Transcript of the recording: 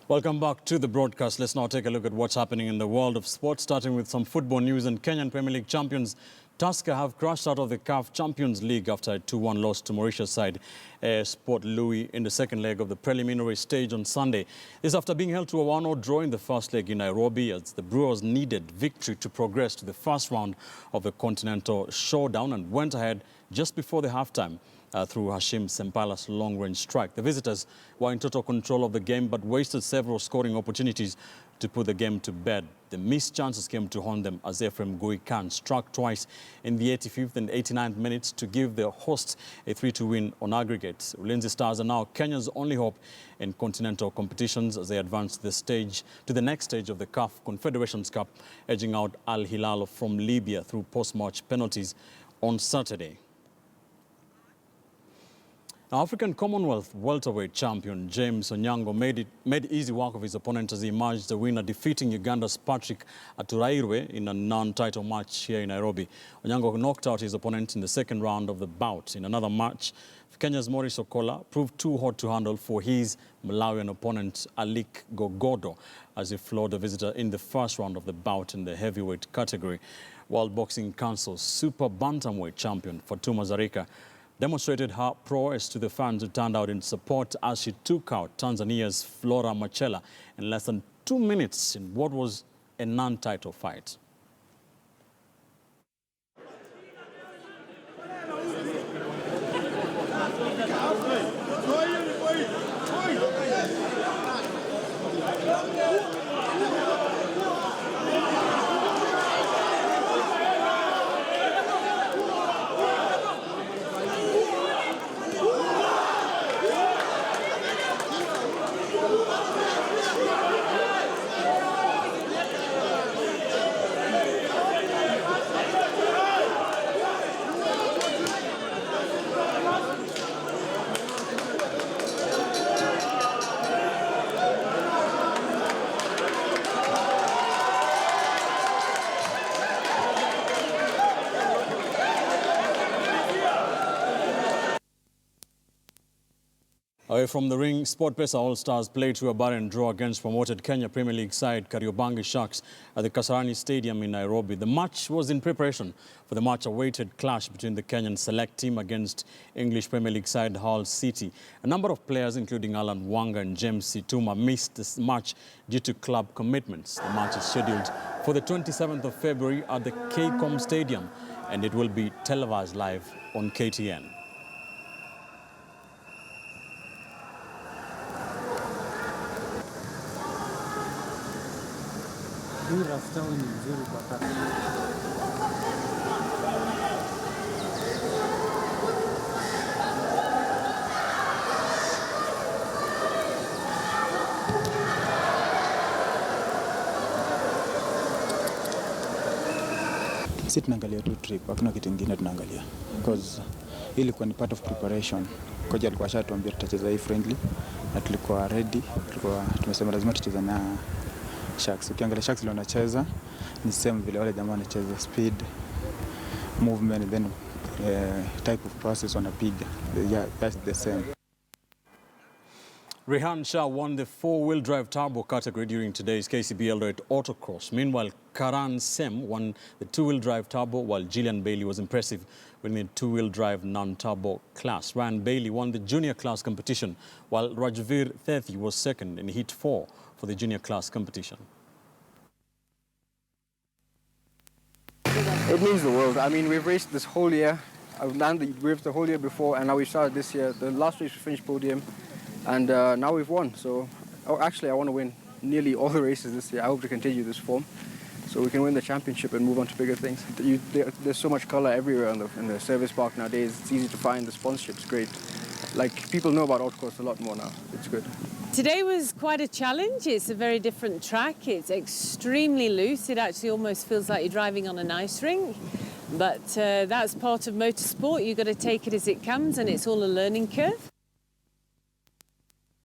Welcome back to the broadcast. Let's now take a look at what's happening in the world of sports, starting with some football news. And Kenyan Premier League champions Tusker have crashed out of the CAF Champions League after a 2-1 loss to Mauritius side Sport Louis in the second leg of the preliminary stage on Sunday. This after being held to a 1-0 draw in the first leg in Nairobi, as the Brewers needed victory to progress to the first round of the Continental Showdown and went ahead just before the halftime. Through Hashim Sempala's long-range strike. The visitors were in total control of the game but wasted several scoring opportunities to put the game to bed. The missed chances came to haunt them as Ephraim Guikan struck twice in the 85th and 89th minutes to give the hosts a 3-2 win on aggregate. Ulinzi Stars are now Kenya's only hope in continental competitions as they advance to the next stage of the CAF Confederations Cup, edging out Al Hilal from Libya through post-match penalties on Saturday. Now, African Commonwealth welterweight champion James Onyango made easy work of his opponent as he emerged the winner, defeating Uganda's Patrick Aturairwe in a non-title match here in Nairobi. Onyango knocked out his opponent in the second round of the bout. In another match, Kenya's Maurice Okola proved too hot to handle for his Malawian opponent Alik Gogodo as he floored the visitor in the first round of the bout in the heavyweight category. World Boxing Council's super bantamweight champion Fatuma Zarika demonstrated her prowess to the fans who turned out in support as she took out Tanzania's Flora Machela in less than 2 minutes in what was a non-title fight. Away from the ring, SportPesa All-Stars played to a barren draw against promoted Kenya Premier League side Kariobangi Sharks at the Kasarani Stadium in Nairobi. The match was in preparation for the much-awaited clash between the Kenyan select team against English Premier League side Hull City. A number of players, including Alan Wanga and James Situma, missed this match due to club commitments. The match is scheduled for the 27th of February at the KCOM Stadium, and it will be televised live on KTN. Sisi tunaangalia tu trip, hakuna kitu kingine tunaangalia. Because ilikuwa ni part of preparation. Kocha alikuwa ashatuambia tutacheza hii friendly na tulikuwa ready. Tumesema lazima tucheze na Sharks. Ukiangalia Sharks leo wanacheza ni same vile wale jamaa wanacheza, speed, movement, and then type of process wanapiga. Yeah, that's the same. Rehan Shah won the four-wheel drive turbo category during today's KCB Eldoret Autocross. Meanwhile, Karan Sem won the two-wheel drive turbo, while Gillian Bailey was impressive winning the two-wheel drive non-turbo class. Ryan Bailey won the junior class competition, while Rajveer Thethi was second in Heat 4 for the junior class competition. It means the world. I mean, we've raced this whole year. We've raced the whole year before, and now we started this year. The last race we finished podium, and now we've won. So, actually, I want to win nearly all the races this year. I hope to continue this form, so we can win the championship and move on to bigger things. There's so much color everywhere in the service park nowadays. It's easy to find. The sponsorship's great. Like, people know about autocross a lot more now. It's good. Today was quite a challenge. It's a very different track. It's extremely loose. It actually almost feels like you're driving on an ice rink. But that's part of motorsport. You've got to take it as it comes, and it's all a learning curve.